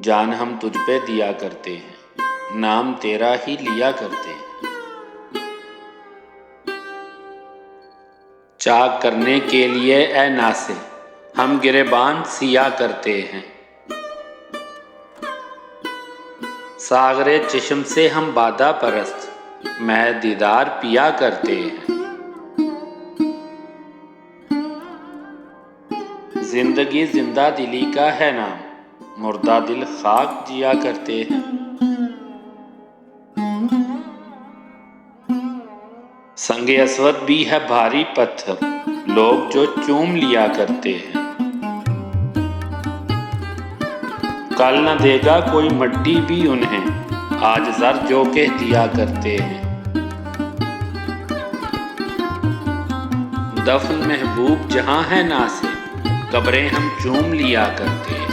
जान हम तुझ पे दिया करते हैं, नाम तेरा ही लिया करते हैं। चाक करने के लिए ए नासे हम गिरेबान सिया करते हैं। सागरे चिश्म से हम बादा परस्त मैं दीदार पिया करते हैं। जिंदगी जिंदा दिली का है नाम, मुर्दा दिल खाक जिया करते हैं। संगे अस्वद भी है भारी पत्थर, लोग जो चूम लिया करते हैं। कल न देगा कोई मट्टी भी उन्हें, आज जर जो कह दिया करते हैं। दफन महबूब जहां है नासे, कब्रें हम चूम लिया करते हैं।